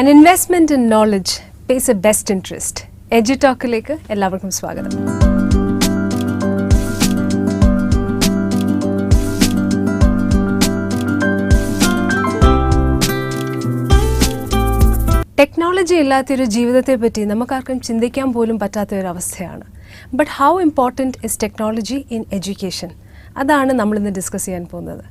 An investment in knowledge pays a best interest. EduTalk-ലേക്ക് എല്ലാവർക്കും സ്വാഗതം. Technology ഇല്ലാത്തൊരു ജീവിതത്തെ പറ്റി നമുക്കാർക്കും ചിന്തിക്കാൻ പോലും പറ്റാത്ത ഒരു അവസ്ഥയാണ്. But how important is technology in education? അതാണ് നമ്മളിന്ന് ഡിസ്കസ് ചെയ്യാൻ പോകുന്നത്.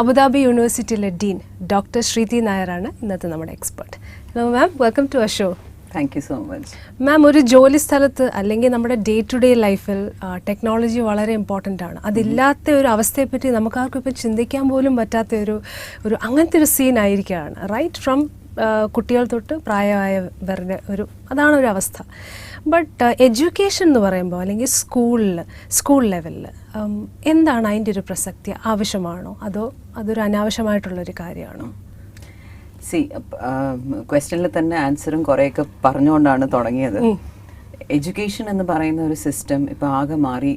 അബുദാബി യൂണിവേഴ്സിറ്റിയിലെ ഡീൻ ഡോക്ടർ ശ്രീതി നായരാണ് ഇന്നത്തെ നമ്മുടെ expert. Hello ma'am, welcome to our show. Thank you so much. Ma'am, ഒരു ജോലി സ്ഥലത്ത് അല്ലെങ്കിൽ നമ്മുടെ ഡേ ടു ഡേ ലൈഫിൽ ടെക്നോളജി വളരെ ഇംപോർട്ടൻ്റ് ആണ്. അതില്ലാത്ത ഒരു അവസ്ഥയെപ്പറ്റി നമുക്കാർക്കും ഇപ്പം ചിന്തിക്കാൻ പോലും പറ്റാത്ത ഒരു അങ്ങനത്തെ ഒരു സീൻ ആയിരിക്കുകയാണ്. റൈറ്റ് ഫ്രം കുട്ടികൾ തൊട്ട് പ്രായമായവരുടെ അതാണ് ഒരു അവസ്ഥ. ബട്ട് എഡ്യൂക്കേഷൻ എന്ന് പറയുമ്പോൾ അല്ലെങ്കിൽ സ്കൂൾ ലെവലിൽ എന്താണ് അതിൻ്റെ ഒരു പ്രസക്തി? ആവശ്യമാണോ അതോ അതൊരു അനാവശ്യമായിട്ടുള്ളൊരു കാര്യമാണോ? ക്വസ്റ്റ്യനിൽ തന്നെ ആൻസറും കുറേയൊക്കെ പറഞ്ഞുകൊണ്ടാണ് തുടങ്ങിയത്. എഡ്യൂക്കേഷൻ എന്ന് പറയുന്ന ഒരു സിസ്റ്റം ഇപ്പോൾ ആകെ മാറി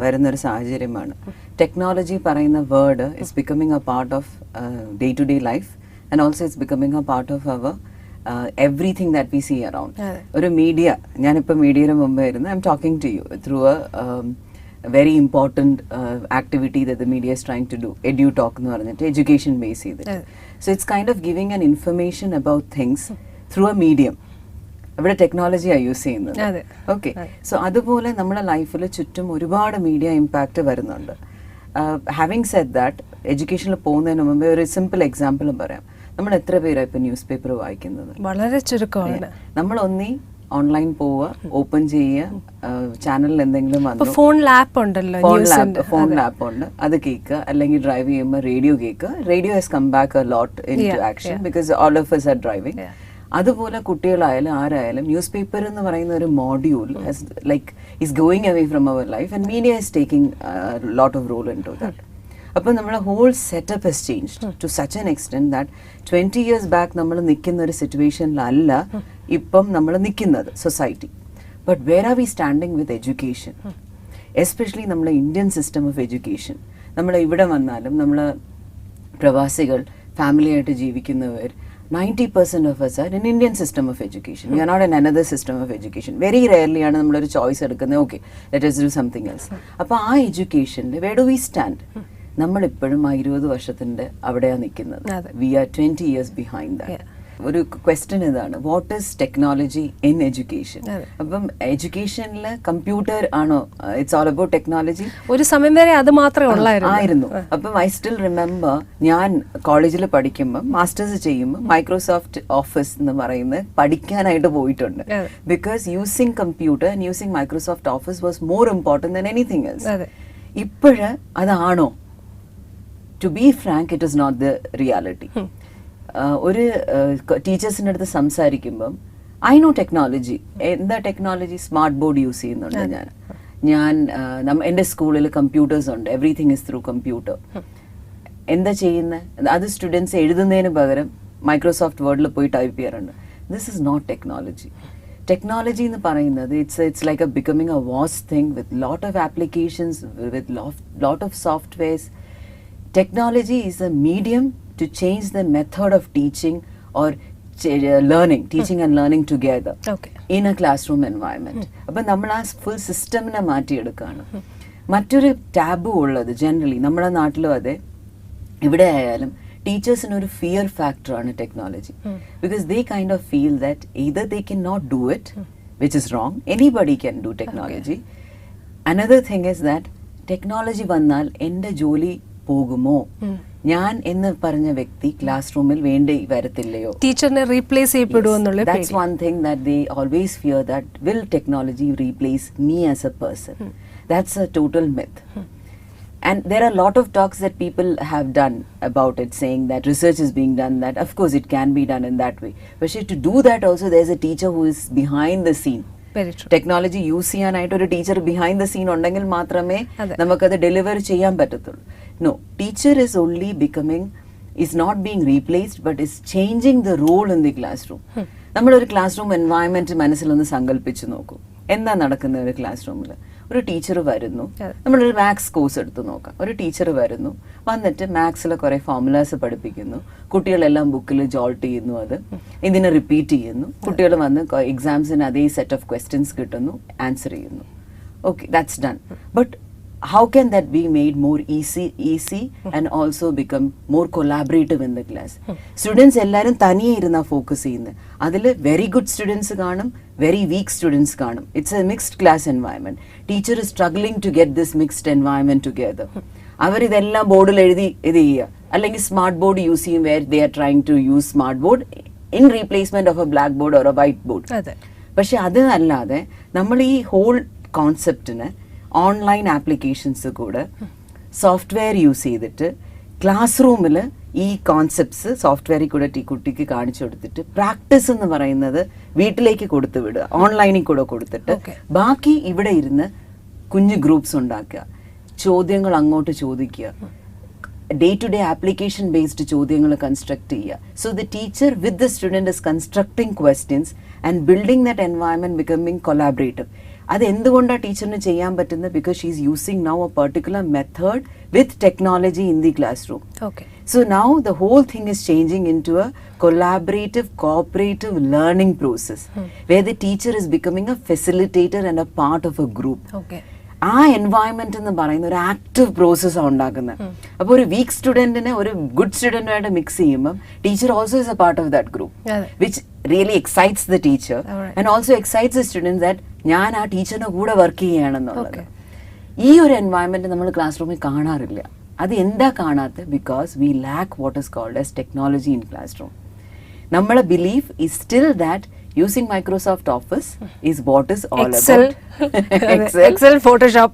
വരുന്നൊരു സാഹചര്യമാണ്. ടെക്നോളജി പറയുന്ന word is becoming a part of day to day life and also it's becoming a part of our everything that we see around. ഒരു മീഡിയ, ഞാനിപ്പോൾ മീഡിയയുടെ മുമ്പ് വരുന്നു, I'm talking to you through a very important activity that the media is trying to do, EduTalk എന്ന് പറഞ്ഞിട്ട് education base ചെയ്തിട്ട്. So it's kind of giving an information about things through a medium. അവിടെ ടെക്നോളജിയാണ് use ചെയ്യുന്നത്. Okay, so അതുപോലെ നമ്മുടെ ലൈഫിൽ ചുറ്റും ഒരുപാട് മീഡിയ ഇമ്പാക്റ്റ് വരുന്നുണ്ട്. ഹാവിങ് സെഡ് ദാറ്റ്, എഡ്യൂക്കേഷനിൽ പോകുന്നതിന് മുമ്പേ ഒരു സിമ്പിൾ എക്സാമ്പിളും പറയാം. നമ്മൾ എത്ര പേരാണ് ഇപ്പം ന്യൂസ് പേപ്പർ വായിക്കുന്നത്? വളരെ ചുരുക്കമാണ്. നമ്മൾ ഒന്നി ഓൺലൈൻ പോവുക, ഓപ്പൺ ചെയ്യുക, ചാനലിൽ എന്തെങ്കിലും വന്നു, ഫോൺ ലാപ്പ് ഉണ്ടല്ലോ, ഫോൺ ലാപ്പ് ഉണ്ട്, അത് കേൾക്കുക, അല്ലെങ്കിൽ ഡ്രൈവ് ചെയ്യുമ്പോൾ റേഡിയോ കേൾക്കുക. Radio has come back a lot into action because all of us are driving. അതുപോലെ കുട്ടികളായാലും ആരായാലും ന്യൂസ് പേപ്പർ എന്ന് പറയുന്ന ഒരു module is going away from our life and media is taking a lot of role into that. അപ്പോൾ നമ്മുടെ whole setup has changed to such an extent that 20 years back നമ്മൾ നിൽക്കുന്ന ഒരു സിറ്റുവേഷനിലല്ല ഇപ്പം നമ്മൾ നിൽക്കുന്നത് society. But where are we standing with education, especially നമ്മുടെ Indian system of education? നമ്മൾ ഇവിടെ വന്നാലും നമ്മൾ പ്രവാസികൾ, ഫാമിലിയായിട്ട് ജീവിക്കുന്നവർ, 90% of us are in Indian system of education. We are not in another system of education. Very rarely ആണ് നമ്മളൊരു ചോയ്സ് എടുക്കുന്നത്, okay let us do something else. അപ്പോൾ ആ എഡ്യൂക്കേഷനിൽ where do we stand? നമ്മളിപ്പോഴും ആ 20 വർഷത്തിൻ്റെ അവിടെയാണ് നിൽക്കുന്നത്. We are 20 years behind that. ഒരു ക്വസ്റ്റ്യൻ ഇതാണ്, what is technology in education? അപ്പം എഡ്യൂക്കേഷനിൽ കമ്പ്യൂട്ടർ ആണോ? It's all about technology. ഒരു സമയം വരെ അത് മാത്രമേ ആയിരുന്നു. അപ്പം ഐ സ്റ്റിൽ റിമെമ്പർ, ഞാൻ കോളേജിൽ പഠിക്കുമ്പോൾ മാസ്റ്റേഴ്സ് ചെയ്യുമ്പോൾ മൈക്രോസോഫ്റ്റ് ഓഫീസ് എന്ന് പറയുന്നത് പഠിക്കാനായിട്ട് പോയിട്ടുണ്ട്. Because using computer and using Microsoft Office was more important than anything else. ഇപ്പോഴ് അതാണോ? To be frank, it is not the reality. ഒരു ടീച്ചേഴ്സിൻ്റെ അടുത്ത് സംസാരിക്കുമ്പം ഐ നോ ടെക്നോളജി. എന്താ ടെക്നോളജി? സ്മാർട്ട് ബോർഡ് യൂസ് ചെയ്യുന്നുണ്ട് ഞാൻ എൻ്റെ സ്കൂളിൽ കമ്പ്യൂട്ടേഴ്സ് ഉണ്ട്, എവറിഥിങ് ഇസ് ത്രൂ കമ്പ്യൂട്ടർ. എന്താ ചെയ്യുന്നത്? അത് സ്റ്റുഡൻസ് എഴുതുന്നതിന് പകരം മൈക്രോസോഫ്റ്റ് വേർഡിൽ പോയി ടൈപ്പ് ചെയ്യാറുണ്ട്. This is not technology. Technology എന്ന് പറയുന്നത് it's like a becoming a vast thing with lot of applications, with lot of softwares. Technology is a medium to change the method of teaching or learning, teaching and learning together in a classroom environment. അപ്പോൾ നമ്മൾ ആ full സിസ്റ്റമിനെ മാറ്റിയെടുക്കുകയാണ്. മറ്റൊരു taboo ഉള്ളത് generally നമ്മുടെ നാട്ടിലും അതെ ഇവിടെ ആയാലും, ടീച്ചേഴ്സിന് ഒരു ഫിയർ ഫാക്ടറാണ് technology. Because they kind of feel that either they cannot do it, which is wrong. Anybody can do technology. Another thing is that technology വന്നാൽ എൻ്റെ ജോലി പോകുമോ? ഞാൻ എന്ന് പറഞ്ഞ വ്യക്തി ക്ലാസ് റൂമിൽ വേണ്ടി വരത്തില്ലയോ? ടീച്ചറിനെ replace ചെയ്യപ്പെടുമെന്നുള്ള that's one thing that they always fear, that will technology replace me as a person? That's a total myth. And there are a lot of talks that people have done about it, saying that research is being done, that of course it can be done in that way. But to do that also, there's a teacher who is behind the scene. Technology use ചെയ്യാനായിട്ട് ഒരു teacher behind the scene ഉണ്ടെങ്കിൽ മാത്രമേ നമുക്കത് deliver ചെയ്യാൻ പറ്റത്തുള്ളൂ. No, teacher is only becoming, is not being replaced, but is changing the role in the class room. നമ്മളൊരു class room environment മനസ്സിലൊന്ന് സങ്കല്പിച്ച് നോക്കൂ. എന്താ നടക്കുന്ന ഒരു ക്ലാസ് റൂമിൽ? ഒരു ടീച്ചർ വരുന്നു, നമ്മളൊരു മാത്സ് കോഴ്സ് എടുത്ത് നോക്കാം. ഒരു ടീച്ചർ വരുന്നു, വന്നിട്ട് മാത്സിലെ കുറെ ഫോർമുലാസ് പഠിപ്പിക്കുന്നു, കുട്ടികളെല്ലാം ബുക്കിൽ ജോൾട്ട് ചെയ്യുന്നു, അത് ഇതിനെ റിപ്പീറ്റ് ചെയ്യുന്നു, കുട്ടികൾ വന്ന് എക്സാംസിന് അതേ സെറ്റ് ഓഫ് ക്വസ്റ്റ്യൻസ് കിട്ടുന്നു, ആൻസർ ചെയ്യുന്നു. Okay, that's done. But how can that be made more easy and also become more collaborative in the class? Students ellarum thaniye iruna focus cheyunnu, adile very good students kaanum, very weak students kaanum. It's a mixed class environment. Teacher is struggling to get this mixed environment together. അവർ ഇതെല്ലാം ബോർഡിൽ എഴുതി ഇത് ചെയ്യുക, അല്ലെങ്കിൽ smart board use ചെയ്യും, where they are trying to use smart board in replacement of a black board or a white board. പക്ഷെ അത് അല്ലാതെ നമ്മൾ ഈ ഹോൾ കോൺസെപ്റ്റിന് ഓൺലൈൻ ആപ്ലിക്കേഷൻസ് കൂടെ സോഫ്റ്റ്വെയർ യൂസ് ചെയ്തിട്ട് ക്ലാസ് റൂമിൽ ഈ കോൺസെപ്റ്റ്സ് സോഫ്റ്റ്വെയറിൽ കൂടെ കുട്ടിക്ക് കാണിച്ചു കൊടുത്തിട്ട് പ്രാക്ടീസ് എന്ന് പറയുന്നത് വീട്ടിലേക്ക് കൊടുത്തു വിടുക, ഓൺലൈനിൽ കൂടെ കൊടുത്തിട്ട് ബാക്കി ഇവിടെ ഇരുന്ന് കുഞ്ഞു ഗ്രൂപ്പ്സ് ഉണ്ടാക്കുക, ചോദ്യങ്ങൾ അങ്ങോട്ട് ചോദിക്കുക, day to day application based ചോദ്യങ്ങൾ കൺസ്ട്രക്ട് ചെയ്യുക. So the teacher with the student is constructing questions and building that environment becoming collaborative. അത് എന്തുകൊണ്ടാണ് ടീച്ചറിന് ചെയ്യാൻ പറ്റുന്നത്? Because she is using now a particular method with technology in the class room. So now the whole thing is changing into a collaborative, cooperative learning process where the teacher is becoming a facilitator and a part of a group. ആ environment എന്ന് പറയുന്ന ഒരു active പ്രോസസ്സാണ് ഉണ്ടാക്കുന്നത്. അപ്പോൾ ഒരു week സ്റ്റുഡന്റിനെ ഒരു good സ്റ്റുഡന്റുമായിട്ട് mix ചെയ്യുമ്പോൾ teacher also is A part of that group, which really excites the teacher and also excites the students that ഞാൻ ആ ടീച്ചറിന്റെ കൂടെ വർക്ക് ചെയ്യുകയാണെന്നുള്ളത്. ഈ ഒരു എൻവയൺമെന്റ് നമ്മൾ ക്ലാസ് റൂമിൽ കാണാറില്ല. അത് എന്താ കാണാത്ത? Because we lack what is called as technology in class room. നമ്മളെ belief is still that using Microsoft Office is what is all about. Excel, Photoshop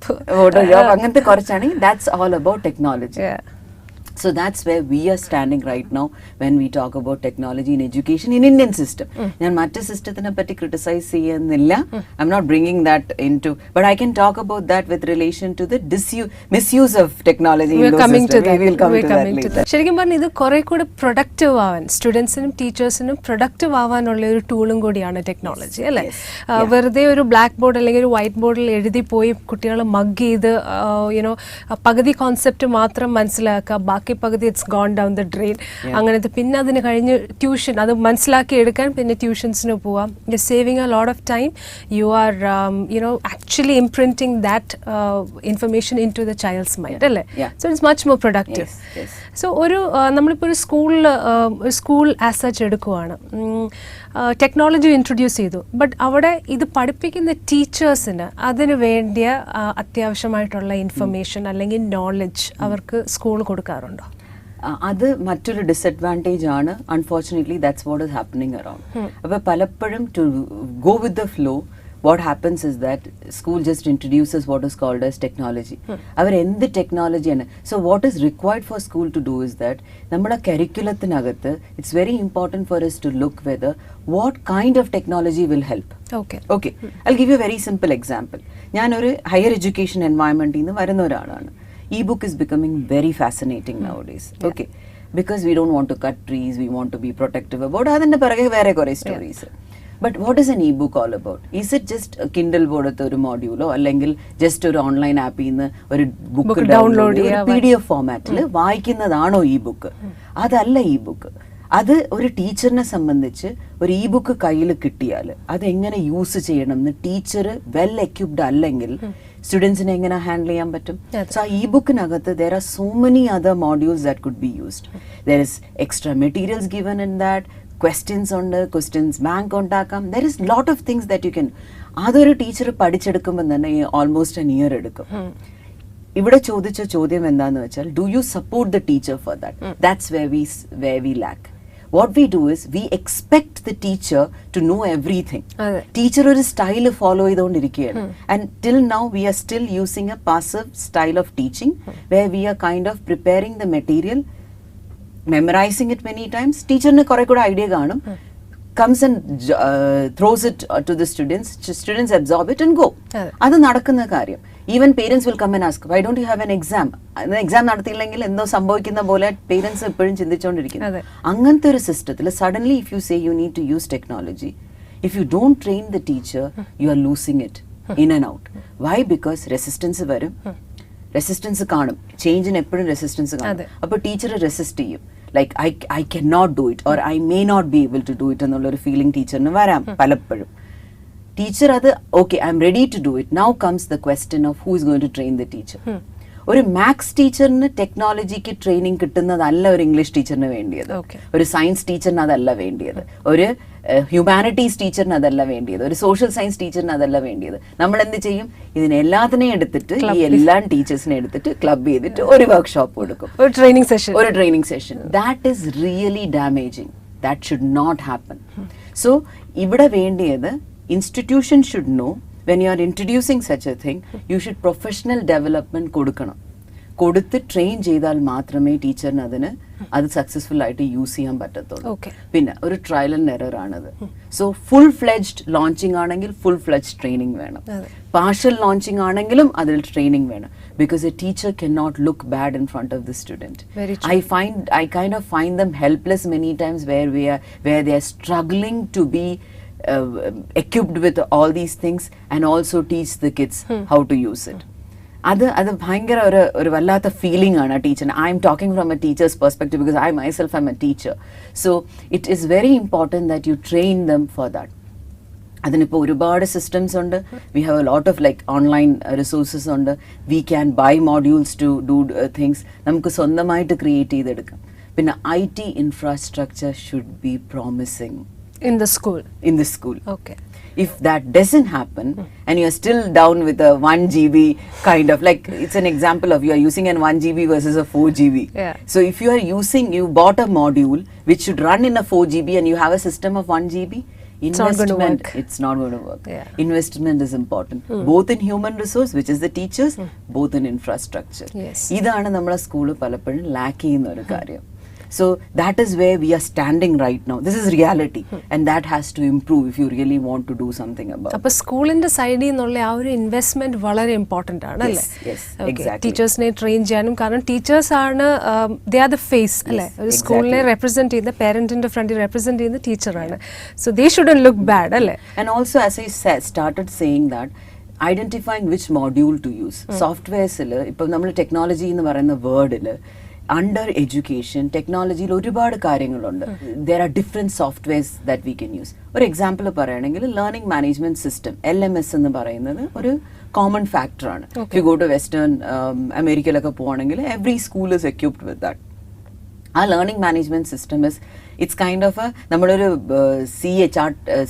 അങ്ങനത്തെ കുറച്ചാണ്. That's all about technology. So that's where we are standing right now when we talk about technology in education in Indian system. ഞാൻ മറ്റു സിസ്റ്റത്തിനെ പറ്റി criticise ചെയ്യുന്നില്ല. I'm not bringing that into, but I can talk about that with relation to the misuse of technology in those systems. We will come to that later. ശരിക്കും പറഞ്ഞാൽ ഇത് കുറെ കൂടി productive ആവാൻ, സ്റ്റുഡൻസിനും ടീച്ചേഴ്സിനും പ്രൊഡക്റ്റീവ് ആവാനുള്ള ഒരു ടൂളും കൂടിയാണ് ടെക്നോളജി, അല്ലേ? വെറുതെ ഒരു ബ്ലാക്ക് ബോർഡ് അല്ലെങ്കിൽ ഒരു വൈറ്റ് ബോർഡിൽ എഴുതി പോയി കുട്ടികൾ മഗ് ചെയ്ത് യുനോ പകുതി കോൺസെപ്റ്റ് മാത്രം മനസ്സിലാക്കുക, ബാക്കി പകുതി it's gone down the drain. അങ്ങനത്തെ പിന്നെ അതിന് കഴിഞ്ഞ് ട്യൂഷൻ അത് മനസ്സിലാക്കി എടുക്കാൻ പിന്നെ ട്യൂഷൻസിന് പോവാം. You saving a lot of time. You are you know actually imprinting that information into the child's mind, അല്ലേ? So it's much more productive. So ഒരു നമ്മളിപ്പോൾ ഒരു സ്കൂൾ ആസ് സച്ച് എടുക്കുവാണ്, ടെക്നോളജി ഇൻട്രൊഡ്യൂസ് ചെയ്തു, ബട്ട് അവിടെ ഇത് പഠിപ്പിക്കുന്ന ടീച്ചേഴ്സിന് അതിന് വേണ്ടിയ അത്യാവശ്യമായിട്ടുള്ള ഇൻഫർമേഷൻ അല്ലെങ്കിൽ നോളജ് അവർക്ക് സ്കൂൾ കൊടുക്കാറുണ്ടോ? അത് മറ്റൊരു ഡിസഡ്വാൻറ്റേജ് ആണ്. Unfortunately that's what is happening around. അപ്പോൾ പലപ്പോഴും to go with the flow what happens is that school just introduces what is called as technology. അവർ എന്ത് ടെക്നോളജിയാണ്. So what is required for school to do is that നമ്മുടെ കരിക്കുലത്തിനകത്ത് it's very important for us to look whether what kind of technology will help. Okay. I'll give you a very simple example. ഞാനൊരു higher education എൻവയൺമെന്റിൽ നിന്ന് വരുന്ന ഒരാളാണ്. E-book is becoming very fascinating nowadays. Okay. Because we don't want to cut trees, we want to be protective about അതിന്റെ പിറകെ വേറെ കുറേ stories. But what is an e-book all about? Is it just a Kindle പോലത്തെ ഒരു മോഡ്യൂളോ അല്ലെങ്കിൽ just ഒരു online ആപ്പിൽ നിന്ന് ഒരു ബുക്ക് ഡൗൺലോഡ് ചെയ്ത് PDF ഫോമാറ്റിൽ വായിക്കുന്നതാണോ ഈ ബുക്ക്? അതല്ല ഈ ബുക്ക്. അത് ഒരു ടീച്ചറിനെ സംബന്ധിച്ച് ഒരു ഇ ബുക്ക് കയ്യിൽ കിട്ടിയാൽ അത് എങ്ങനെ യൂസ് ചെയ്യണം എന്ന് ടീച്ചർ വെൽ എക്യുപ്ഡ് അല്ലെങ്കിൽ സ്റ്റുഡൻസിനെ എങ്ങനെ ഹാൻഡിൽ ചെയ്യാൻ പറ്റും? സോ ആ E ബുക്കിനകത്ത് there are so many other modules that could be used. There is extra materials given in that. Questions ഉണ്ട്, ക്വസ്റ്റ്യൻസ് ബാങ്ക് ഉണ്ടാക്കാം. There is lot of things that you can. അതൊരു teacher പഠിച്ചെടുക്കുമ്പോൾ തന്നെ almost N year എടുക്കും. ഇവിടെ ചോദിച്ച ചോദ്യം എന്താന്ന് വെച്ചാൽ, do you support the teacher for that? That's where we lack. What we do is we expect the teacher to know everything. Teacher ഒരു style follow ചെയ്തുകൊണ്ടിരിക്കുകയാണ്. And till now we are still using a passive style of teaching where we are kind of preparing the material, memorizing it many times. ടീച്ചറിന് കുറെ കൂടെ idea കാണും, comes and throws it to the students absorb it and go. അത് നടക്കുന്ന കാര്യം. Even parents will come and ask, why don't you have an exam? Exam നടത്തിയില്ലെങ്കിൽ എന്തോ സംഭവിക്കുന്ന പോലെ പേരൻസ് എപ്പോഴും ചിന്തിച്ചുകൊണ്ടിരിക്കുന്നു. അങ്ങനത്തെ ഒരു സിസ്റ്റത്തിൽ suddenly if you say you need to use technology, if you don't train the teacher, you are losing it. in and out. Why? Because resistance varum. Resistance കാണും, ചേഞ്ചിന് എപ്പോഴും റെസിസ്റ്റൻസ് കാണും. അപ്പോൾ ടീച്ചർ റെസിസ്റ്റ് ചെയ്യും, like I can not do it or I may not be able to do it എന്നുള്ളൊരു feeling ടീച്ചറിന് വരാം പലപ്പോഴും. Teacher അത് okay, I am ready to do it. Now comes the question of who is going to train the teacher. ഒരു maths ടീച്ചറിന് ടെക്നോളജിക്ക് training കിട്ടുന്നതല്ല ഒരു English ടീച്ചറിന് വേണ്ടിയത്, ഒരു സയൻസ് ടീച്ചറിന് അതല്ല വേണ്ടിയത്, ഒരു ഹ്യൂമാനിറ്റീസ് ടീച്ചറിന് അതല്ല വേണ്ടിയത്, ഒരു സോഷ്യൽ സയൻസ് ടീച്ചറിന് അതല്ല വേണ്ടിയത്. നമ്മൾ എന്ത് ചെയ്യും? ഇതിനെല്ലാത്തിനെയും എടുത്തിട്ട് ഈ എല്ലാ ടീച്ചേഴ്സിനെ എടുത്തിട്ട് ക്ലബ് ചെയ്തിട്ട് ഒരു വർക്ക്ഷോപ്പ് കൊടുക്കും, ഒരു training session. That is really damaging. That should not happen. So ഇവിടെ വേണ്ടിയത് institution should know when you are introducing such a thing, you should professional development കൊടുക്കണം. കൊടുത്ത് ട്രെയിൻ ചെയ്താൽ മാത്രമേ ടീച്ചറിന് അതിന് അത് സക്സസ്ഫുൾ ആയിട്ട് യൂസ് ചെയ്യാൻ പറ്റത്തുള്ളൂ. പിന്നെ ഒരു ട്രയൽ ആൻഡ് എറർ ആണത്. സോ ഫുൾ ഫ്ലെഡ്ജ്ഡ് ലോഞ്ചിങ് ആണെങ്കിൽ ഫുൾ ഫ്ലെഡ്ജ്ഡ് ട്രെയിനിങ് വേണം, പാർഷ്യൽ ലോഞ്ചിങ് ആണെങ്കിലും അതിൽ ട്രെയിനിങ് വേണം. Because a teacher cannot look bad in front of the student. I kind of find them helpless many times where they are struggling to be equipped with all these things and also teach the kids how to use it. അത് ഭയങ്കര ഒരു വല്ലാത്ത feeling ആണ് ആ ടീച്ചറിന്. I'm talking from a teacher's perspective because I myself am a teacher. So it is very important that you train them for that. അതിനിപ്പോൾ ഒരുപാട് systems ഉണ്ട്. We have a lot of like online resources ഉണ്ട്. We can buy modules to do things. നമുക്ക് സ്വന്തമായിട്ട് create ചെയ്തെടുക്കാം. പിന്നെ IT infrastructure should be promising in the school. Okay. If that doesn't happen and you are still down with a 1 GB kind of like, it's an example of you are using an 1 GB versus a 4 GB. So if you bought a module which should run in a 4 GB and you have a system of 1 GB, it's not going to work. Investment is important, both in human resource, which is the teachers, both in infrastructure. ഇതാണ് നമ്മുടെ school പലപ്പോഴും ലാക്ക് ചെയ്യുന്ന ഒരു കാര്യം. So that is where we are standing right now. This is reality and that has to improve if you really want to do something about it. അപ്പോൾ സ്കൂളിന്റെ സൈഡിൽ നിന്നുള്ള ആ ഒരു ഇൻവെസ്റ്റ്മെന്റ് വളരെ ഇമ്പോർട്ടന്റ് ആണ് അല്ലേ? Exactly. ടീച്ചേഴ്സിനെ ട്രെയിൻ ചെയ്യാനും, കാരണം ടീച്ചേഴ്സ് ആണ് ദേ ആർ ദ ഫേസ് അല്ലേ? ഒരു സ്കൂളിനെ റെപ്രസെന്റ് ചെയ്യുന്ന, പേരന്റിന്റെ ഫ്രണ്ടിൽ റെപ്രസെന്റ് ചെയ്യുന്ന ടീച്ചറാണ്. So they shouldn't look bad അല്ലേ? And also as I started saying that identifying which module to use. Softwares-ൽ ഇപ്പോൾ നമ്മൾ ടെക്നോളജി എന്ന് പറയുന്ന വേർഡിൽ under education ടെക്നോളജിയിൽ ഒരുപാട് കാര്യങ്ങളുണ്ട്. there are different softwares that we can use. ഒരു എക്സാമ്പിൾ പറയുകയാണെങ്കിൽ ലേണിംഗ് മാനേജ്മെന്റ് സിസ്റ്റം LMS എന്ന് പറയുന്നത് ഒരു കോമൺ ഫാക്ടറാണ്. if you go to western അമേരിക്കയിലൊക്കെ പോവാണെങ്കിൽ every school is equipped with that. ആ learning management system it's kind of നമ്മളൊരു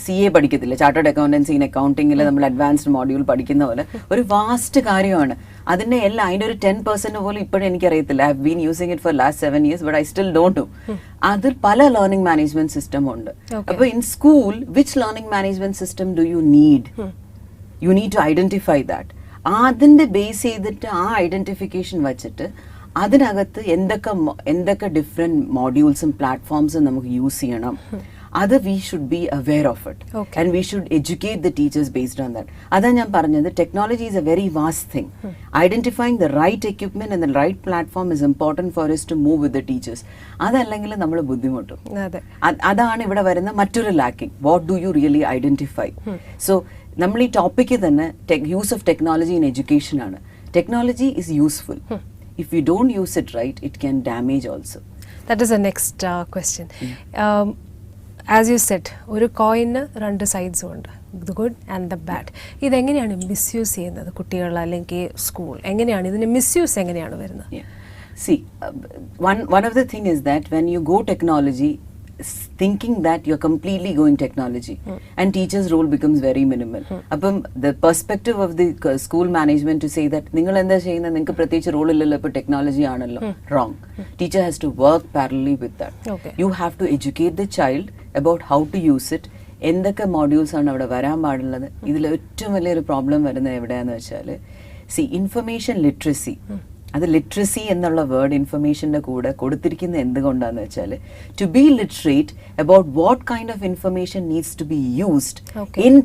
CA പഠിക്കത്തില്ല, ചാർട്ടേഡ് അക്കൗണ്ടൻസി ഇൻ അക്കൗണ്ടിങ്ങിൽ നമ്മൾ അഡ്വാൻസ്ഡ് മോഡ്യൂൾ പഠിക്കുന്ന പോലെ ഒരു വാസ്റ്റ് കാര്യമാണ്. അതിൻ്റെ അതിൻ്റെ ഒരു 10% പോലും ഇപ്പോഴും എനിക്കറിയത്തില്ല. I have been using it for last 7 years but I still don't know. അതിൽ പല ലേണിംഗ് മാനേജ്മെന്റ് സിസ്റ്റം ഉണ്ട്. അപ്പോൾ in school which learning management system do you need? You need to identify that. അതിൻ്റെ ബേസ് ചെയ്തിട്ട് ആ identification വച്ചിട്ട് അതിനകത്ത് എന്തൊക്കെ ഡിഫറെന്റ് മോഡ്യൂൾസും പ്ലാറ്റ്ഫോംസും നമുക്ക് യൂസ് ചെയ്യണം, അത് we should be aware of it and we should educate the teachers based on that. അതാണ് ഞാൻ പറഞ്ഞത്, technology is a very vast thing. Identifying the right equipment and the right platform is important for us to move with the teachers. അതല്ലെങ്കിൽ നമ്മൾ ബുദ്ധിമുട്ടും. അതാണ് ഇവിടെ വരുന്ന മറ്റൊരു lacking. What do you really identify? So നമ്മൾ ഈ ടോപ്പിക്ക് തന്നെ use of technology in education ആണ്. Technology is useful. If you don't use it right, it can damage also. That is the next question. As you said, ഒരു കോയിന് 2 sides ഉണ്ട്, the good and the bad. ഇതെങ്ങനെയാണ് misuse ചെയ്യുന്നത് കുട്ടികൾ അല്ലെങ്കിൽ school? എങ്ങനെയാണ് ഇതിന് misuse എങ്ങനെയാണ് വരുന്നത്? See, one of the thing is that when you go technology, thinking that you're completely going technology and teachers role becomes very minimal. Appam the perspective of the school management to say that ningal endha cheyna ninge pratyech role illalla ipo technology aanallo, wrong. Teacher has to work parallelly with that. You have to educate the child about how to use it. എന്തൊക്കെ modules ആണ് അവിടെ വരാൻ പാടുള്ളത്. ഇതിൽ ഏറ്റവും വലിയൊരു problem വരുന്നത് എവിടെയാന്ന് വെച്ചാൽ, ഇൻഫർമേഷൻ ലിറ്ററസി. അത് ലിറ്ററസി എന്നുള്ള വേർഡ് ഇൻഫർമേഷൻ്റെ കൂടെ കൊടുത്തിരിക്കുന്നത് എന്തുകൊണ്ടാന്ന് വെച്ചാൽ, to be literate about what kind of information needs to be used in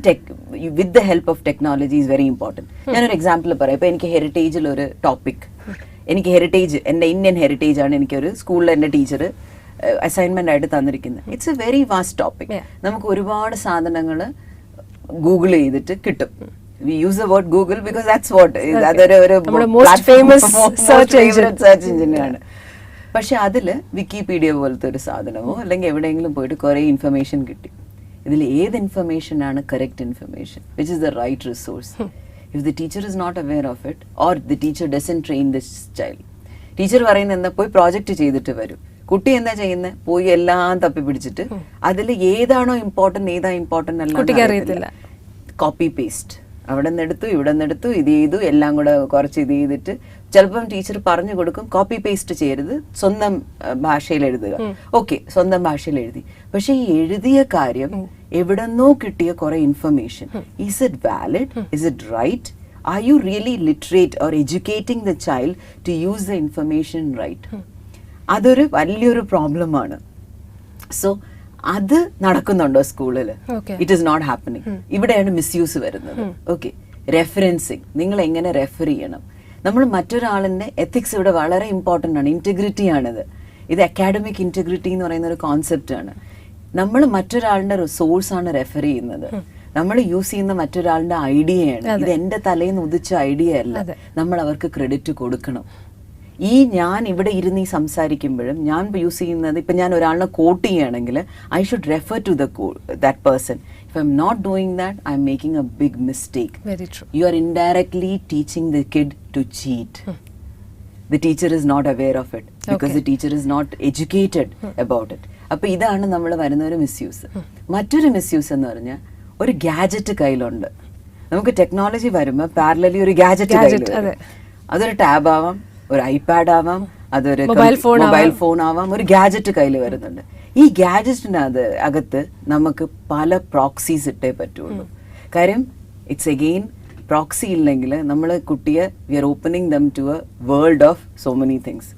with the help of technology is very important. ഞാനൊരു എക്സാമ്പിൾ പറയാം. ഇപ്പോൾ എനിക്ക് ഹെറിറ്റേജിൽ ഒരു ടോപ്പിക്, എനിക്ക് ഹെറിറ്റേജ്, എൻ്റെ ഇന്ത്യൻ ഹെറിറ്റേജ് ആണ് എനിക്കൊരു സ്കൂളിൽ എൻ്റെ ടീച്ചർ അസൈൻമെൻ്റ് ആയിട്ട് തന്നിരിക്കുന്നത്. It's a very vast topic. നമുക്ക് ഒരുപാട് സാധനങ്ങൾ ഗൂഗിൾ ചെയ്തിട്ട് കിട്ടും. we use the word Google because that's what അതൊരു most famous search engine ആണ്. പക്ഷെ അതില് വിക്കിപീഡിയ പോലത്തെ ഒരു സാധനമോ അല്ലെങ്കിൽ എവിടെയെങ്കിലും പോയിട്ട് കുറെ ഇൻഫർമേഷൻ കിട്ടി. ഇതിൽ ഏത് ഇൻഫർമേഷൻ ആണ് correct information, which is the right resource? If the teacher is not aware of it or the teacher doesn't train this child, teacher പറയുന്നത് എന്താ, പോയി പ്രോജക്റ്റ് ചെയ്തിട്ട് വരും. കുട്ടി എന്താ ചെയ്യുന്നത്, പോയി എല്ലാം തപ്പി പിടിച്ചിട്ട് അതിൽ ഏതാണോ ഇമ്പോർട്ടന്റ് ഏതാ ഇമ്പോർട്ടന്റ് അല്ല, കോപ്പി പേസ്റ്റ്, അവിടെ നിന്ന് എടുത്തു ഇവിടെ നിന്ന് എടുത്തു ഇത് ചെയ്തു എല്ലാം കൂടെ കുറച്ച് ഇത് ചെയ്തിട്ട് ചിലപ്പം ടീച്ചർ പറഞ്ഞു കൊടുക്കും കോപ്പി പേസ്റ്റ് ചെയ്യരുത്, സ്വന്തം ഭാഷയിൽ എഴുതുക. ഓക്കെ, സ്വന്തം ഭാഷയിൽ എഴുതി. പക്ഷെ ഈ എഴുതിയ കാര്യം എവിടെന്നോ കിട്ടിയ കുറെ information, is it valid, is it right, are you really literate or educating the child to use the information right? അതൊരു വലിയൊരു പ്രോബ്ലമാണ്. സോ അത് നടക്കുന്നുണ്ടോ സ്കൂളിൽ? It is not happening. ഇവിടെയാണ് മിസ്യൂസ് വരുന്നത്. ഓക്കെ, റെഫറൻസിങ്, നിങ്ങൾ എങ്ങനെ റെഫർ ചെയ്യണം? നമ്മൾ മറ്റൊരാളിന്റെ എത്തിക്സ് ഇവിടെ വളരെ ഇമ്പോർട്ടൻ്റ് ആണ്. ഇന്റഗ്രിറ്റി ആണിത്. ഇത് അക്കാഡമിക് ഇന്റഗ്രിറ്റി എന്ന് പറയുന്ന ഒരു കോൺസെപ്റ്റ് ആണ്. നമ്മൾ മറ്റൊരാളുടെ സോഴ്സ് ആണ് റെഫർ ചെയ്യുന്നത്. നമ്മൾ യൂസ് ചെയ്യുന്ന മറ്റൊരാളുടെ ഐഡിയയാണ്. ഇത് എന്റെ തലേന്ന് ഉദിച്ച ഐഡിയ അല്ല. നമ്മൾ അവർക്ക് ക്രെഡിറ്റ് കൊടുക്കണം. ഈ ഞാൻ ഇവിടെ ഇരുന്ന് ഈ സംസാരിക്കുമ്പോഴും ഞാൻ യൂസ് ചെയ്യുന്നത്, ഇപ്പം ഞാൻ ഒരാളിനെ കോട്ട് ചെയ്യുകയാണെങ്കിൽ I should refer to that person. If I'm not doing that, I'm making a big mistake. Very true. You are indirectly teaching the kid to cheat. The teacher is not aware of it because the teacher is not educated about it. അപ്പോൾ ഇതാണ് നമ്മൾ വരുന്ന ഒരു misuse. മറ്റൊരു misuse എന്ന് പറഞ്ഞാൽ ഒരു gadget കയ്യിലുണ്ട്. നമുക്ക് ടെക്നോളജി വരുമ്പോൾ പാരലലി ഒരു ഗാജറ്റ് കയ്യിൽ, അതൊരു ടാബ് ആവാം, ഒരു ഐപാഡ് ആവാം, അതൊരു മൊബൈൽ ഫോൺ ആവാം, ഒരു ഗാജറ്റ് കയ്യിൽ വരുന്നുണ്ട്. ഈ ഗാജറ്റിനകത്ത് അകത്ത് നമുക്ക് പല പ്രോക്സീസ് ഇട്ടേ പറ്റുള്ളൂ. കാര്യം ഇറ്റ്സ് അഗെയിൻ പ്രോക്സി ഇല്ലെങ്കിൽ നമ്മൾ കുട്ടിയെ we are opening them to a world of so many things.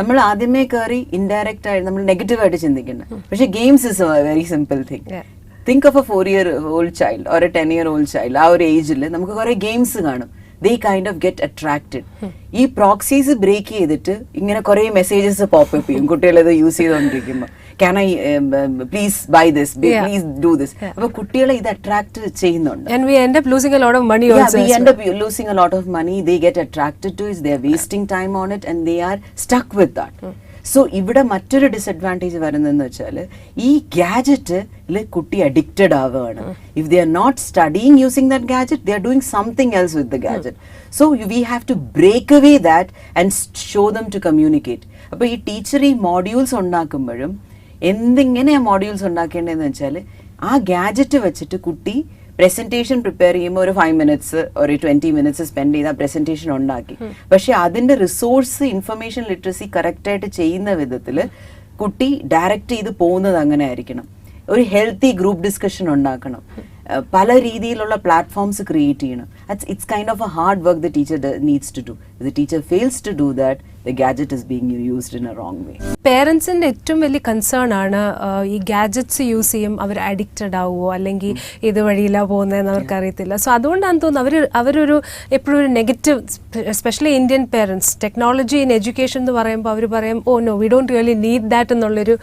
നമ്മൾ ആദ്യമേ കയറി ഇൻഡയറക്റ്റ് ആയിട്ട് നമ്മൾ നെഗറ്റീവ് ആയിട്ട് ചിന്തിക്കേണ്ട. പക്ഷെ games is A very simple thing. Think of A 4-year-old child or A 10-year-old child. ആ ഒരു ഏജിൽ നമുക്ക് കുറെ ഗെയിംസ് കാണും. They kind of get attracted. ഈ പ്രോക്സീസ് ബ്രേക്ക് ചെയ്തിട്ട് ഇങ്ങനെ കുറെ മെസ്സേജസ് പോപ്പ് ചെയ്യും കുട്ടികൾ ഇത് യൂസ് ചെയ്തുകൊണ്ടിരിക്കുമ്പോൾ. Can I please buy this? Please do this. അപ്പോൾ കുട്ടികളെ ഇത് അട്രാക്ട് ചെയ്യുന്നുണ്ട്. And we end up losing a lot of money also. We end up losing a lot of money. They get attracted to it. They are wasting time on it and they are stuck with that. So ഇവിടെ മറ്റൊരു disadvantage വരുന്നതെന്ന് വെച്ചാൽ ഈ ഗാജറ്റിൽ കുട്ടി addicted ആവുകയാണ്. If they are not studying using that gadget, they are doing something else with the gadget. So we have to break away that and show them to communicate. അപ്പോൾ ഈ teacher ഈ modules ഉണ്ടാക്കുമ്പോഴും എന്തിങ്ങനെയാ modules ഉണ്ടാക്കേണ്ടതെന്ന് വെച്ചാൽ ആ gadget വെച്ചിട്ട് കുട്ടി presentation prepare ചെയ്യുമ്പോൾ ഒരു 5 minutes ഒരു 20 minutes സ്പെൻഡ് ചെയ്ത് ആ പ്രസന്റേഷൻ ഉണ്ടാക്കി. പക്ഷെ അതിന്റെ റിസോഴ്സ് ഇൻഫർമേഷൻ ലിറ്ററസി കറക്റ്റായിട്ട് ചെയ്യുന്ന വിധത്തിൽ കുട്ടി ഡയറക്റ്റ് ചെയ്ത് പോകുന്നത് അങ്ങനെ ആയിരിക്കണം. ഒരു ഹെൽത്തി ഗ്രൂപ്പ് ഡിസ്കഷൻ ഉണ്ടാക്കണം. പല രീതിയിലുള്ള പ്ലാറ്റ്ഫോംസ് ക്രിയേറ്റ് ചെയ്യണം. It's kind of a hard work the teacher needs to do. The teacher fails to do that, the gadget is being used in a wrong way. പേരൻസിൻ്റെ ഏറ്റവും വലിയ concern ആണ് ഈ gadgets use ചെയ്യും അവർ addicted ആവുമോ അല്ലെങ്കിൽ ഇത് വഴിയിലാണ് പോകുന്നതെന്ന് അവർക്കറിയത്തില്ല. സോ അതുകൊണ്ടാണ് തോന്നുന്നത് അവരൊരു എപ്പോഴും ഒരു negative, especially Indian parents, technology in education എന്ന് പറയുമ്പോൾ അവർ പറയും oh no we don't really need that എന്നുള്ളൊരു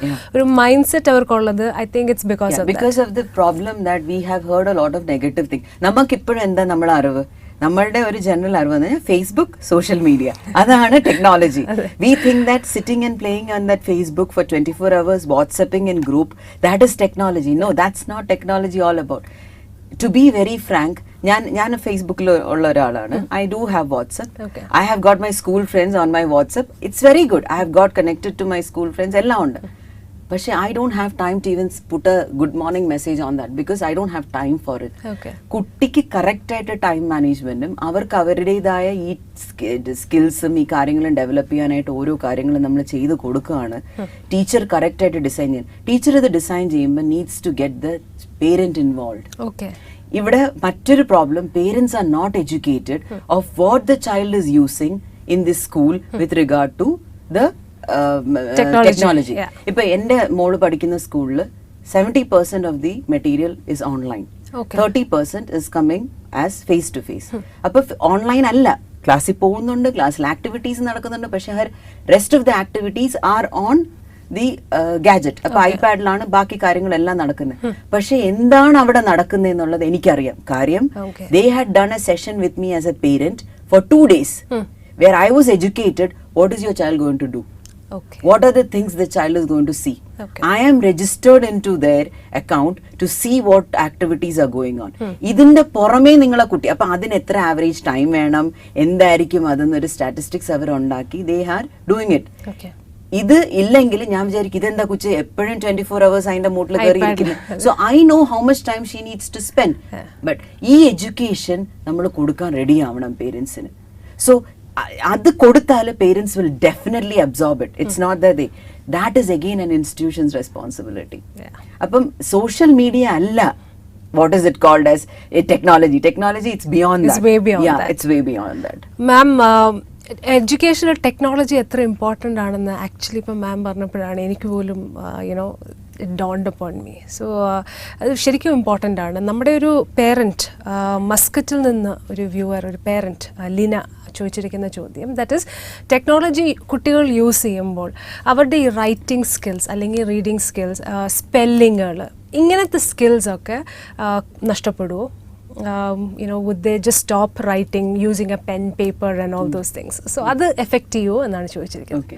മൈൻഡ് സെറ്റ് അവർക്കുള്ളത്. I think it's because of the problem that we have heard a lot of negative thing. നമുക്കിപ്പോഴും എന്താ നമ്മുടെ അറിവ്, നമ്മളുടെ ഒരു ജനറൽ അറിവ് ഫേസ്ബുക്ക്, സോഷ്യൽ മീഡിയ, അതാണ് technology. We think that sitting and playing on that Facebook for 24 hours, വാട്സപ്പിംഗ് in group, that is technology. No, that's not technology all about. To be very frank, ഞാൻ ഫേസ്ബുക്കിൽ ഉള്ള ഒരാളാണ്. I do have WhatsApp. I have got my school friends on my WhatsApp. It's very good. I have got connected to my school friends, എല്ലാം ഉണ്ട്. പക്ഷെ I don't have time to even put a good morning message on that because I don't have time for it. കുട്ടിക്ക് correct ആയിട്ട് time മാനേജ്മെന്റും അവർക്ക് അവരുടേതായ ഈ സ്കിൽസും ഈ കാര്യങ്ങളും ഡെവലപ്പ് ചെയ്യാനായിട്ട് ഓരോ കാര്യങ്ങളും നമ്മൾ ചെയ്ത് കൊടുക്കുകയാണ്. ടീച്ചർ കറക്റ്റ് ആയിട്ട് ഡിസൈൻ ചെയ്യാൻ, ടീച്ചർ ഇത് ഡിസൈൻ ചെയ്യുമ്പോൾ needs to get the parent involve. ഇവിടെ മറ്റൊരു problem, parents are not educated of what the child is using in this school with regard to the technology. ഇപ്പൊ എന്റെ മോള് പഠിക്കുന്ന സ്കൂളിൽ 70% of the material is online, 30% is coming as face to face. അപ്പൊ online അല്ല, ക്ലാസ്സിൽ പോകുന്നുണ്ട്, ക്ലാസ്സിൽ ആക്ടിവിറ്റീസ് നടക്കുന്നുണ്ട്, പക്ഷെ rest of the activities are on the gadget. അപ്പൊ ഐപാഡിലാണ് ബാക്കി കാര്യങ്ങളെല്ലാം നടക്കുന്നത്. പക്ഷെ എന്താണ് അവിടെ നടക്കുന്നത് എന്നുള്ളത് എനിക്കറിയാം. കാര്യം they had done a session with me as a parent for 2 days where I was educated. What is your child going to do? Okay. What are the things the child is going to see? Okay. I am registered into their account to see what activities are going on. ഇതിന്റെ പുറമേ നിങ്ങളെ കുട്ടി, അപ്പൊ അതിന് എത്ര average time വേണം, എന്തായിരിക്കും അതെന്നൊരു statistics അവർ ഉണ്ടാക്കി. They are doing it. Okay. ഇത് ഇല്ലെങ്കിൽ ഞാൻ വിചാരിക്കും ഇതെന്താ കുച്ച് എപ്പോഴും 24 hours അതിന്റെ മൂട്ടിൽ കയറിയിരിക്കുന്നു. So I know how much time she needs to spend. But ഈ എഡ്യൂക്കേഷൻ നമ്മൾ കൊടുക്കാൻ റെഡി ആവണം പേരൻസിന്. സോ അത് കൊടുത്താൽ parents will definitely absorb it. It's not that is again an institution's responsibility. അപ്പം സോഷ്യൽ മീഡിയ അല്ല what is it called as a technology. It's beyond that. It's way beyond that. It's way beyond that. Ma'am, educational technology എത്ര important ആണെന്ന് actually ഇപ്പം ma'am പറഞ്ഞപ്പോഴാണ് എനിക്ക് പോലും you know it dawned upon me. So അത് ശരിക്കും important ആണ്. നമ്മുടെ ഒരു പേരൻറ്റ് മസ്കറ്റിൽ നിന്ന് ഒരു വ്യൂവർ, ഒരു പേരൻറ്റ് ലിന ചോദിച്ചിരിക്കുന്ന ചോദ്യം, ദാറ്റ് ഈസ് ടെക്നോളജി കുട്ടികൾ യൂസ് ചെയ്യുമ്പോൾ അവരുടെ ഈ റൈറ്റിംഗ് സ്കിൽസ് അല്ലെങ്കിൽ റീഡിങ് സ്കിൽസ്, സ്പെല്ലിങ്ങുകൾ, ഇങ്ങനത്തെ സ്കിൽസൊക്കെ നഷ്ടപ്പെടുമോ? Would they just stop writing using a pen, paper and all those things? So അത് എഫക്റ്റ് ചെയ്യുമോ എന്നാണ് ചോദിച്ചിരിക്കുന്നത്.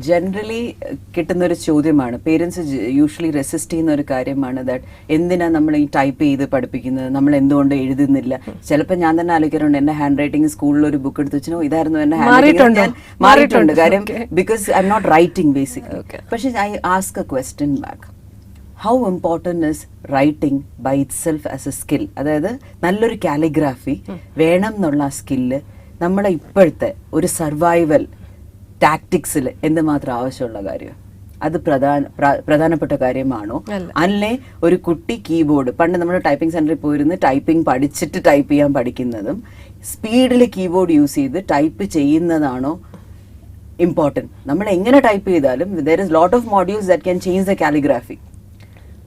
ജനറലി കിട്ടുന്നൊരു ചോദ്യമാണ്. പേരൻസ് യൂഷ്വലി റെസിസ്റ്റ് ചെയ്യുന്ന ഒരു കാര്യമാണ് ദാറ്റ് എന്തിനാ നമ്മൾ ഈ ടൈപ്പ് ചെയ്ത് പഠിപ്പിക്കുന്നത്, നമ്മൾ എന്തുകൊണ്ട് എഴുതുന്നില്ല. ചിലപ്പോൾ ഞാൻ തന്നെ ആലോചിക്കാറുണ്ട്, എന്റെ ഹാൻഡ് റൈറ്റിംഗ് സ്കൂളിൽ ഒരു ബുക്ക് എടുത്ത് വെച്ചോ ഇതായിരുന്നു എന്റെ ഹാൻഡ് റൈറ്റിംഗ്, മാറിയിട്ടുണ്ട്. കാര്യം because I'm not writing basically. പക്ഷെ I ask a question back, how important is writing by itself as a skill? അതായത് നല്ലൊരു കാലിഗ്രാഫി വേണം എന്നുള്ള ആ സ്കില്ല് നമ്മളെ ഇപ്പോഴത്തെ ഒരു സർവൈവൽ ടാക്ടിക്സിൽ എന്തുമാത്രം ആവശ്യമുള്ള കാര്യം? അത് പ്രധാനപ്പെട്ട കാര്യമാണോ? അല്ലേ ഒരു കുട്ടി കീബോർഡ്, പണ്ട് നമ്മൾ ടൈപ്പിംഗ് സെന്ററിൽ പോയിരുന്ന് ടൈപ്പിംഗ് പഠിച്ചിട്ട് ടൈപ്പ് ചെയ്യാൻ പഠിക്കുന്നതും സ്പീഡിൽ കീബോർഡ് യൂസ് ചെയ്ത് ടൈപ്പ് ചെയ്യുന്നതാണോ ഇമ്പോർട്ടൻറ്റ്? നമ്മൾ എങ്ങനെ ടൈപ്പ് ചെയ്താലും there is lot of modules that can change the calligraphy.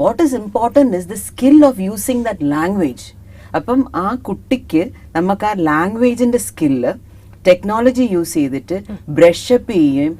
What is important is the skill of using that language. അപ്പം ആ കുട്ടിക്ക് നമുക്ക് ആ ലാംഗ്വേജിന്റെ സ്കില്ല് ടെക്നോളജി യൂസ് ചെയ്തിട്ട് ബ്രഷപ്പ് ചെയ്യുകയും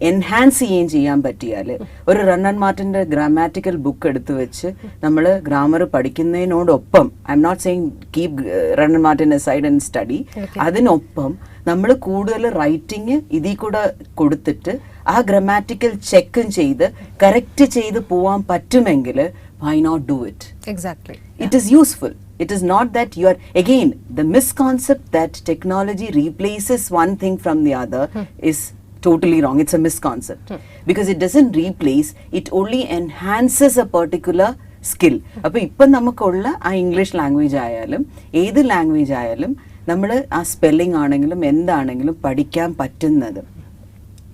എൻഹാൻസ് ചെയ്യുകയും ചെയ്യാൻ പറ്റിയാൽ, ഒരു റണ്ണൻ മാർട്ടിന്റെ ഗ്രാമാറ്റിക്കൽ ബുക്ക് എടുത്തു വെച്ച് നമ്മൾ ഗ്രാമർ പഠിക്കുന്നതിനോടൊപ്പം, I'm not saying keep Wren and Martin side and study, അതിനൊപ്പം നമ്മൾ കൂടുതൽ റൈറ്റിംഗ് ഇതിൽ കൂടെ കൊടുത്തിട്ട് ആ ഗ്രാമാറ്റിക്കൽ ചെക്കും ചെയ്ത് കറക്റ്റ് ചെയ്ത് പോവാൻ പറ്റുമെങ്കിൽ why not do it? Exactly. It is useful. It is not that you are, again, the misconcept that technology replaces one thing from the other is totally wrong. It's a misconcept. Because it doesn't replace, it only enhances a particular skill. അപ്പോൾ ഇപ്പം നമുക്കുള്ള ആ English language ആയാലും ഏത് language ആയാലും നമ്മൾ ആ spelling ആണെങ്കിലും എന്താണെങ്കിലും പഠിക്കാൻ പറ്റുന്നത്.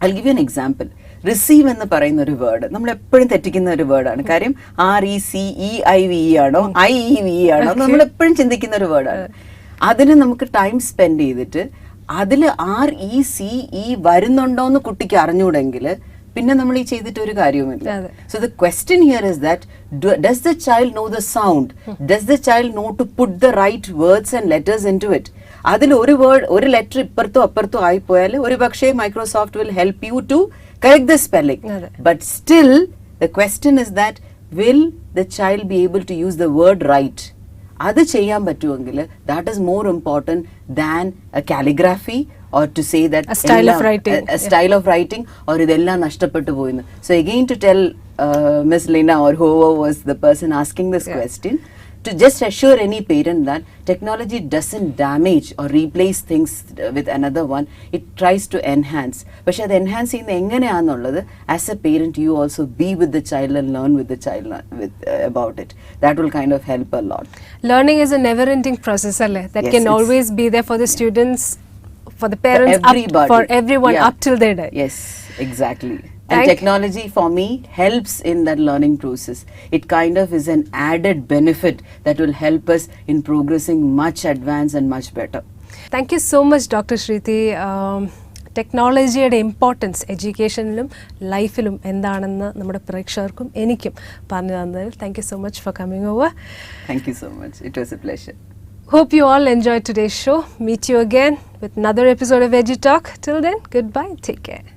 I'll give you an example. Receive എന്ന് പറയുന്ന ഒരു വേർഡ് നമ്മൾ എപ്പോഴും തെറ്റിക്കുന്ന ഒരു വേർഡാണ്. കാര്യം RECEIVE ആണോ IEVE ആണോ നമ്മൾ എപ്പോഴും ചിന്തിക്കുന്ന ഒരു വേർഡാണ്. അതിന് നമുക്ക് ടൈം സ്പെൻഡ് ചെയ്തിട്ട് അതിൽ RECE വരുന്നുണ്ടോ എന്ന് കുട്ടിക്ക് അറിഞ്ഞൂടെങ്കിൽ പിന്നെ നമ്മൾ ഈ ചെയ്തിട്ട് ഒരു കാര്യവുമില്ല. So the question here is that does the child know the sound, does the child know to put the right words and letters into it. അതിൽ ഒരു വേർഡ് ഒരു ലെറ്റർ ഇപ്പുറത്തോ അപ്പുറത്തോ ആയിപ്പോയാൽ ഒരു പക്ഷേ Microsoft will help you to correct the spelling. But still the question is that will the child be able to use the word right? Adu cheyan pattuengil that is more important than a calligraphy or to say that a style of writing, a style of writing or idella nashtappettu poyinu. So again to tell Miss Lina or whoever was the person asking this question, to just assure any parent that technology doesn't damage or replace things with another one, it tries to enhance. പക്ഷെ അത് enhance ചെയ്യുന്നത് എങ്ങനെയാണെന്നുള്ളത് as a parent you also be with the child and learn with the child about it. That will kind of help a lot. Learning is a never ending process അല്ലേ? That can always be there for the students, for the parents, for everyone up till they die. Yes, exactly. And technology for me helps in that learning process. It kind of is an added benefit that will help us in progressing much advanced and much better. Thank you so much, Dr. Shruti. ടെക്നോളജിയുടെ importance എഡ്യൂക്കേഷനിലും ലൈഫിലും എന്താണെന്ന് നമ്മുടെ പ്രേക്ഷകർക്കും എനിക്കും പറഞ്ഞു തന്നതിൽ thank you so much for coming over. Thank you so much. It was a pleasure. Hope you all enjoyed today's show. Meet you again with another episode of EduTalk. Till then, goodbye. Take care.